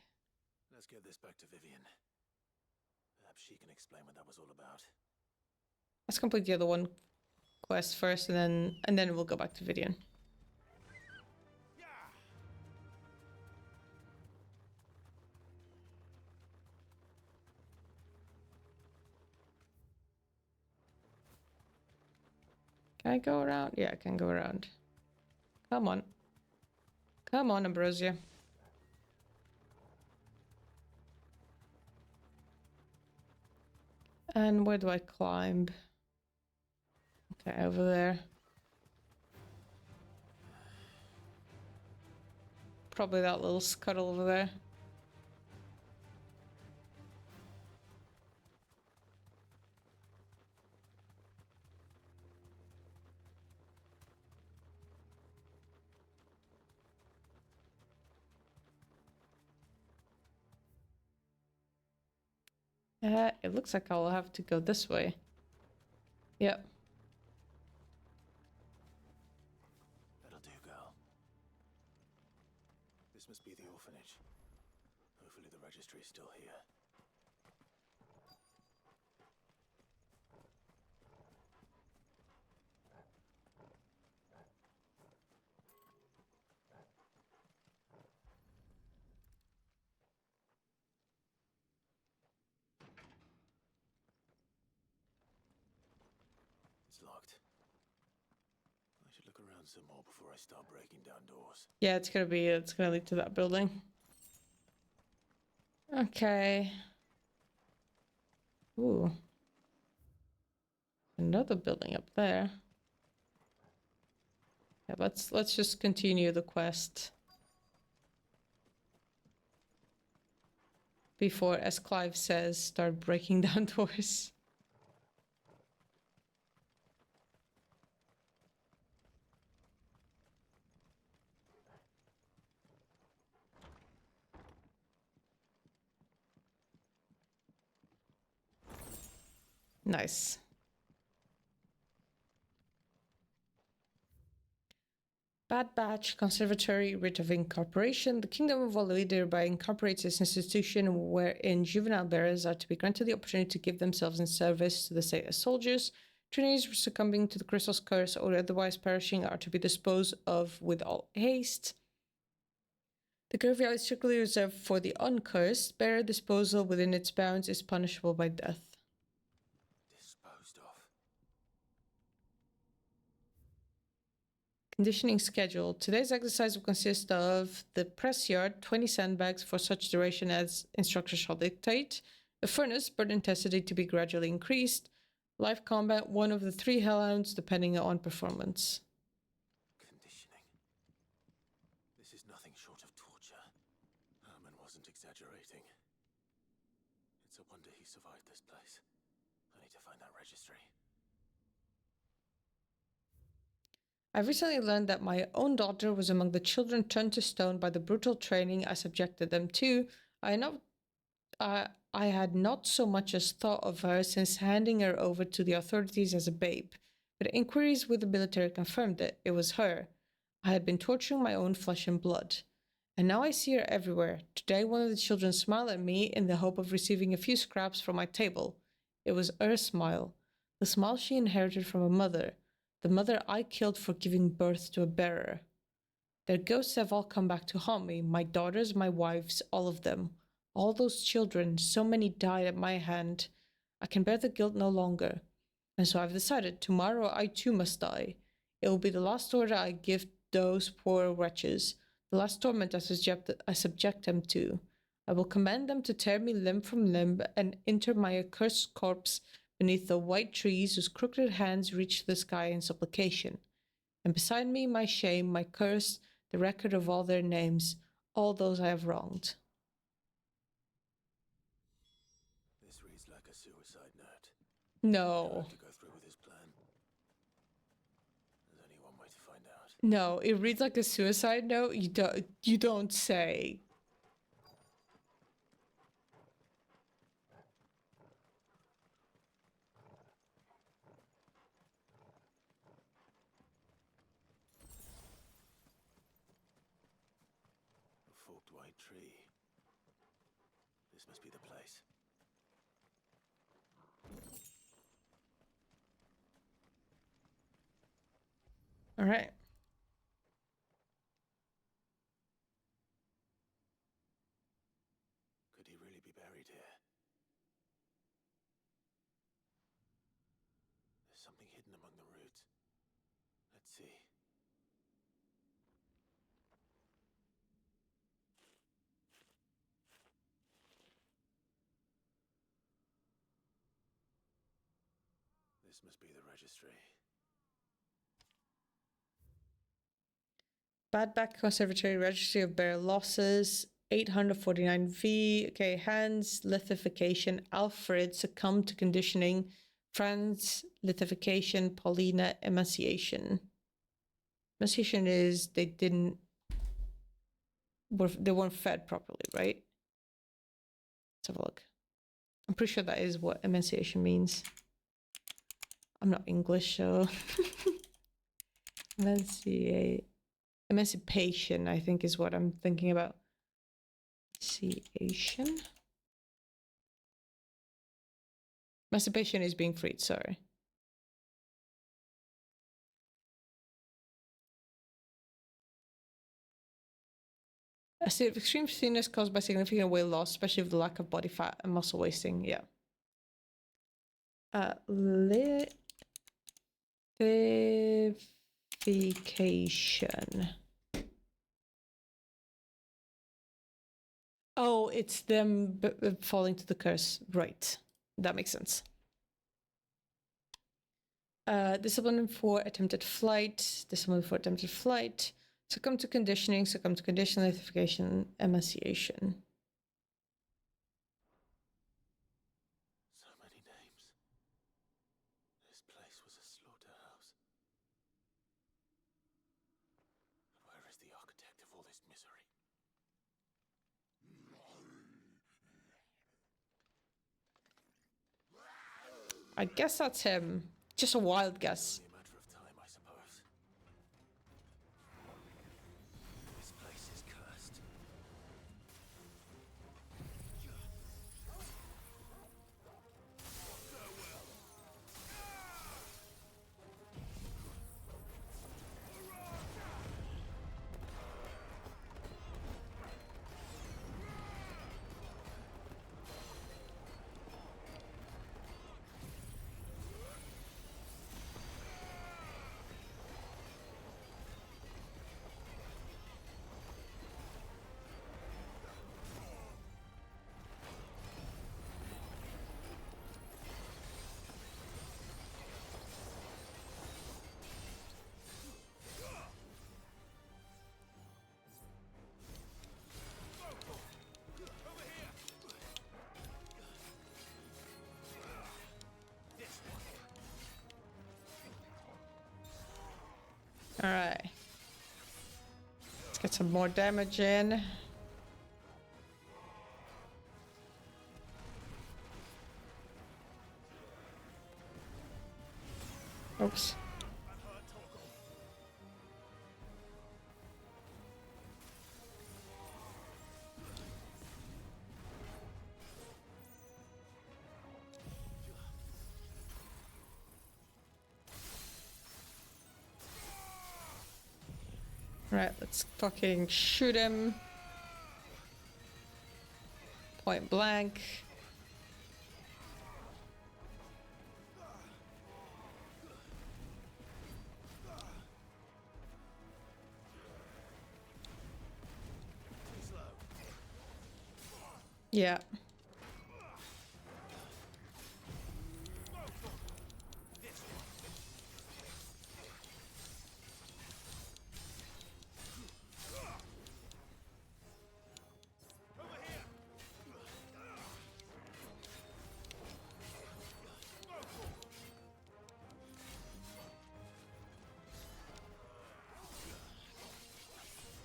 Let's get this back to Vivian. Perhaps she can explain what that was all about. Let's complete the other one quest first, and then we'll go back to Vivian. Can I go around? Yeah, I can go around. Come on. Come on, Ambrosia. And where do I climb? Okay, over there. Probably that little scuttle over there. It looks like I'll have to go this way. Yep. That'll do, girl. This must be the orphanage. Hopefully the registry is still here. It's locked. I should look around some more before I start breaking down doors. Yeah, it's gonna lead to that building. Okay. Ooh. Another building up there. Yeah, let's just continue the quest. Before, as Clive says, start breaking down doors. Nice. Bad Batch Conservatory Writ of Incorporation. The Kingdom of Walloi thereby incorporates its institution wherein juvenile bearers are to be granted the opportunity to give themselves in service to the state as soldiers. Trainees succumbing to the Crystal's curse or otherwise perishing are to be disposed of with all haste. The graveyard is strictly reserved for the uncursed. Bearer disposal within its bounds is punishable by death. Disposed of. Conditioning schedule. Today's exercise will consist of the press yard, 20 sandbags for such duration as instructors shall dictate, a furnace, burn intensity to be gradually increased, live combat, one of the 3 hellhounds depending on performance. Conditioning. This is nothing short of torture. Herman wasn't exaggerating. It's a wonder he survived this place. I need to find that registry. I recently learned that my own daughter was among the children turned to stone by the brutal training I subjected them to. I had not so much as thought of her since handing her over to the authorities as a babe, but inquiries with the military confirmed it. It was her. I had been torturing my own flesh and blood. And now I see her everywhere. Today one of the children smiled at me in the hope of receiving a few scraps from my table. It was her smile, the smile she inherited from her mother. The mother I killed for giving birth to a bearer. Their ghosts have all come back to haunt me, my daughters, my wives, all of them. All those children, so many died at my hand. I can bear the guilt no longer. And so I've decided tomorrow I too must die. It will be the last order I give those poor wretches, the last torment I subject them to. I will command them to tear me limb from limb and inter my accursed corpse beneath the white trees whose crooked hands reach the sky in supplication. And beside me, my shame, my curse, the record of all their names, all those I have wronged. This reads like a suicide note. No. To go through with his plan. There's only one way to find out. No, it reads like a suicide note. You don't say. A forked white tree. This must be the place. All right. Could he really be buried here? There's something hidden among the roots. Let's see. This must be the registry. Badback Conservatory Registry of Bear Losses, 849V. Okay, Hans, lithification. Alfred succumbed to conditioning. Franz, lithification. Paulina, emaciation. Emaciation is they weren't fed properly, right? Let's have a look. I'm pretty sure that is what emaciation means. I'm not English, so emancipation, I think, is what I'm thinking about. Emancipation. Emancipation is being freed. Sorry. A state of extreme thinness caused by significant weight loss, especially with the lack of body fat and muscle wasting. Yeah. Lithification. Oh, it's them falling to the curse. Right. That makes sense. Discipline for attempted flight. Discipline for attempted flight. Succumb to conditioning. Succumb to conditioning. Lithification. Emaciation. So many names. This place was a slaughterhouse. Where is the architect of all this misery? I guess that's him. Just a wild guess. Only a matter of time, I suppose. This place is cursed. All right. Let's get some more damage in. Oops. Right, let's fucking shoot him. Point blank. Yeah.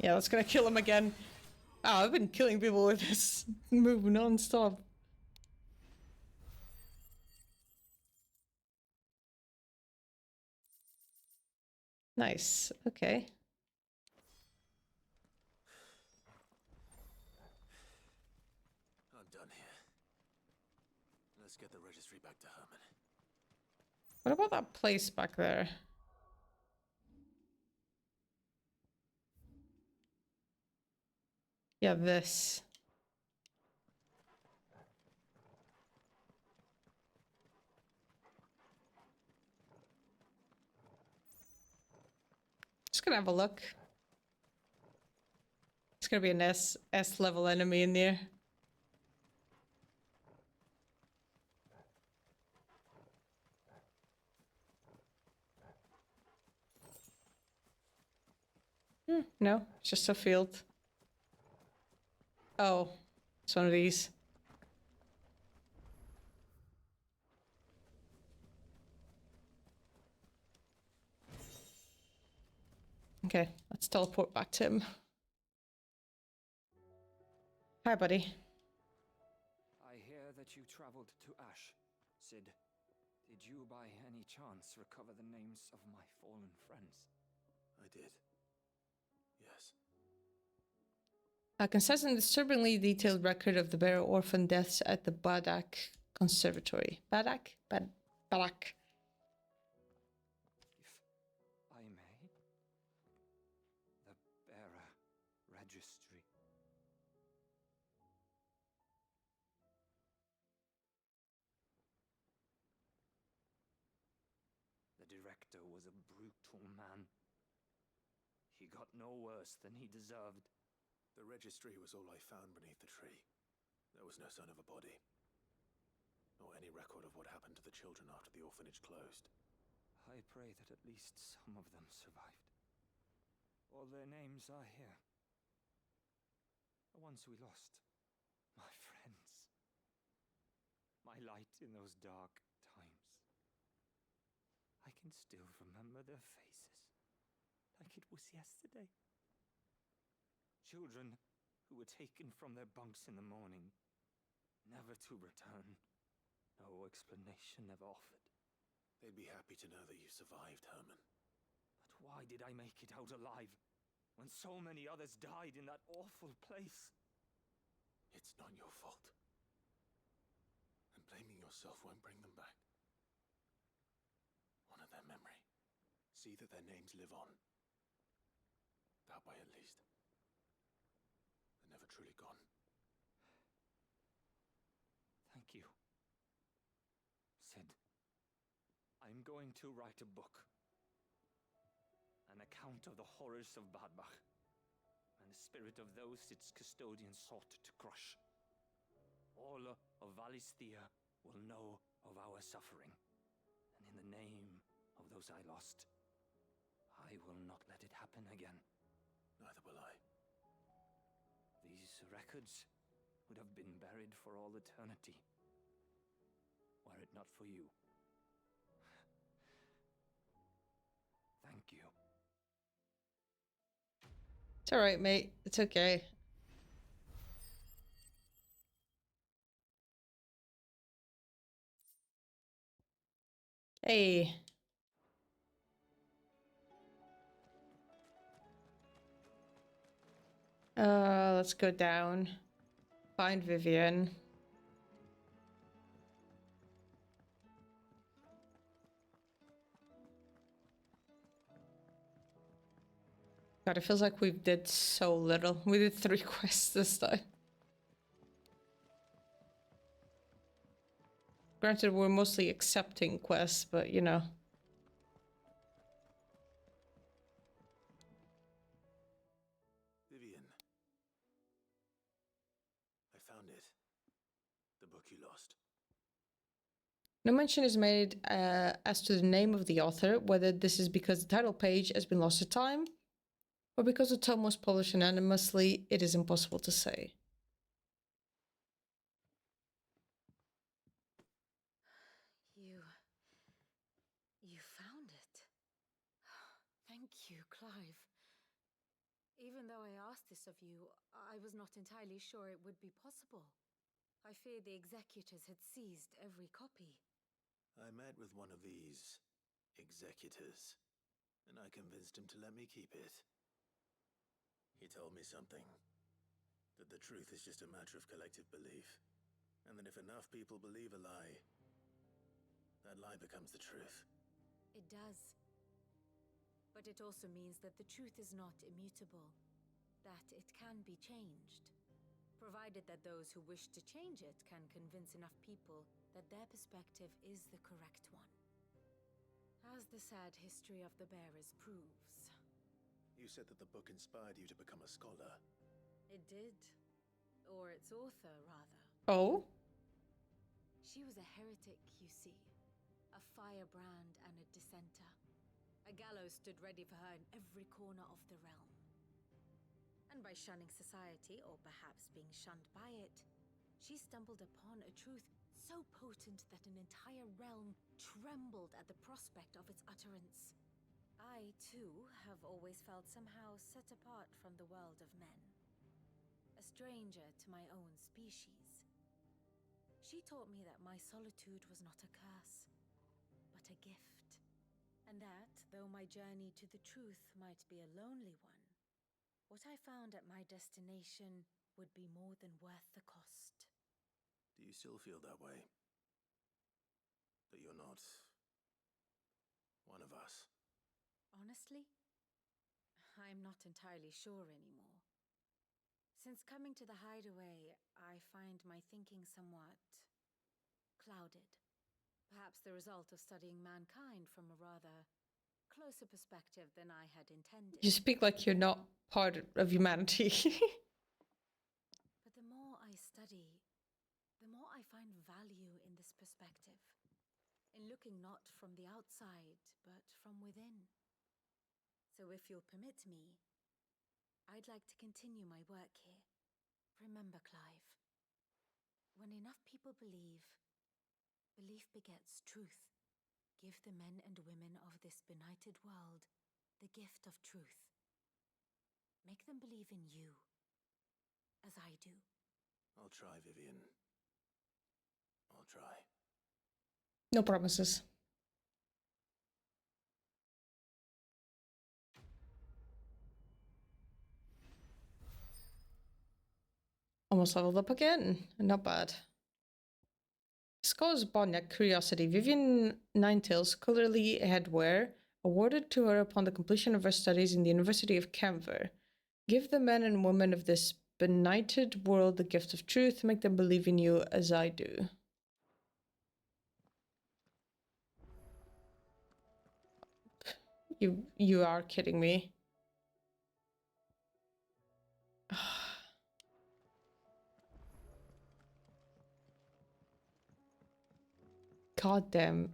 Yeah, that's gonna kill him again. Oh, I've been killing people with this move non-stop. Nice. Okay. I'm done here. Let's get the registry back to Herman. What about that place back there? Yeah, this. Just gonna have a look. It's gonna be an S level enemy in there. No, it's just a field. Oh, it's one of these. Okay, let's teleport back to him. Hi, buddy. I hear that you traveled to Ash. Sid, did you by any chance recover the names of my fallen friends? I did. Yes. A concise and disturbingly detailed record of the bear orphan deaths at the Badak Conservatory. Badak? Badak. If I may? The bearer registry. The director was a brutal man. He got no worse than he deserved. The registry was all I found beneath the tree. There was no sign of a body. Or any record of what happened to the children after the orphanage closed. I pray that at least some of them survived. All their names are here. The ones we lost. My friends. My light in those dark times. I can still remember their faces. Like it was yesterday. Children who were taken from their bunks in the morning, never to return. No explanation ever offered. They'd be happy to know that you survived, Herman. But why did I make it out alive, when so many others died in that awful place? It's not your fault. And blaming yourself won't bring them back. Honor their memory. See that their names live on. That way at least. They're never truly gone. Thank you. Sid, I'm going to write a book. An account of the horrors of Badbach, and the spirit of those its custodians sought to crush. All of Valisthea will know of our suffering, and in the name of those I lost, I will not let it happen again. Neither will I. These records would have been buried for all eternity, were it not for you. Thank you. It's alright, mate. It's okay. Hey. Let's go down. Find Vivian. God, it feels like we did so little. We did 3 quests this time. Granted, we're mostly accepting quests, but you know. Vivian. I found it. No mention is made as to the name of the author, whether this is because the title page has been lost to time, or because the tome was published anonymously, it is impossible to say. You found it. Thank you, Clive. Even though I asked this of you, I was not entirely sure it would be possible. I feared the executors had seized every copy. I met with one of these executors, and I convinced him to let me keep it. He told me something. That the truth is just a matter of collective belief. And that if enough people believe a lie, that lie becomes the truth. It does. But it also means that the truth is not immutable. That it can be changed. Provided that those who wish to change it can convince enough people that their perspective is the correct one. As the sad history of the bearers proves. You said that the book inspired you to become a scholar. It did. Or its author, rather. Oh? She was a heretic, you see. A firebrand and a dissenter. A gallows stood ready for her in every corner of the realm. And by shunning society, or perhaps being shunned by it, she stumbled upon a truth so potent that an entire realm trembled at the prospect of its utterance. I, too, have always felt somehow set apart from the world of men. A stranger to my own species. She taught me that my solitude was not a curse, but a gift. And that, though my journey to the truth might be a lonely one, what I found at my destination would be more than worth the cost. Do you still feel that way? That you're not one of us? Honestly, I'm not entirely sure anymore. Since coming to the hideaway, I find my thinking somewhat clouded. Perhaps the result of studying mankind from a rather closer perspective than I had intended. You speak like you're not part of humanity. But the more I study, the more I find value in this perspective. In looking not from the outside, but from within. So if you'll permit me, I'd like to continue my work here. Remember, Clive, when enough people believe, belief begets truth. Give the men and women of this benighted world the gift of truth. Make them believe in you, as I do. I'll try, Vivian. I'll try. No promises. Almost leveled up again. Not bad. Scholars Bonyak Curiosity. Vivian Ninetails, scholarly headwear, awarded to her upon the completion of her studies in the University of Canver. Give the men and women of this benighted world the gift of truth. Make them believe in you as I do. You are kidding me. God damn.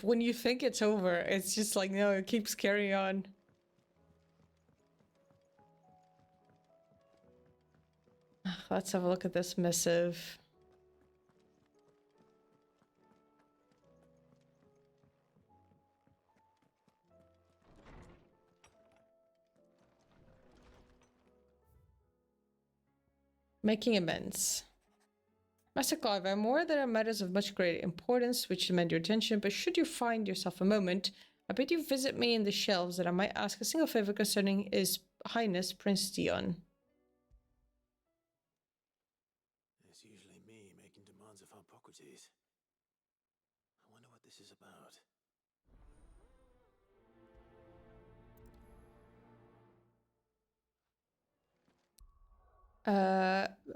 When you think it's over, it's just like, no, it keeps carrying on. Let's have a look at this missive. Making amends. Master Clive, I'm aware there are matters of much greater importance which demand your attention, but should you find yourself a moment, I bid you visit me in the shelves that I might ask a single favor concerning His Highness Prince Dion. It's usually me making demands of Hippocrates. I wonder what this is about.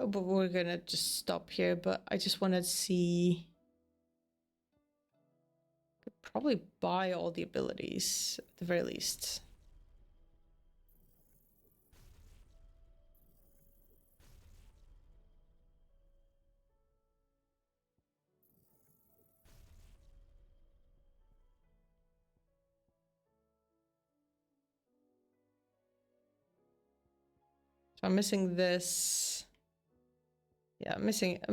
But we're gonna just stop here, but I just want to see. Could probably buy all the abilities at the very least. So I'm missing this. Yeah, I'm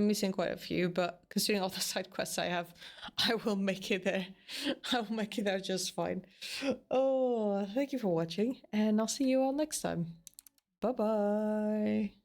missing quite a few, but considering all the side quests I have, I will make it there. I will make it there just fine. Oh, thank you for watching, and I'll see you all next time. Bye bye.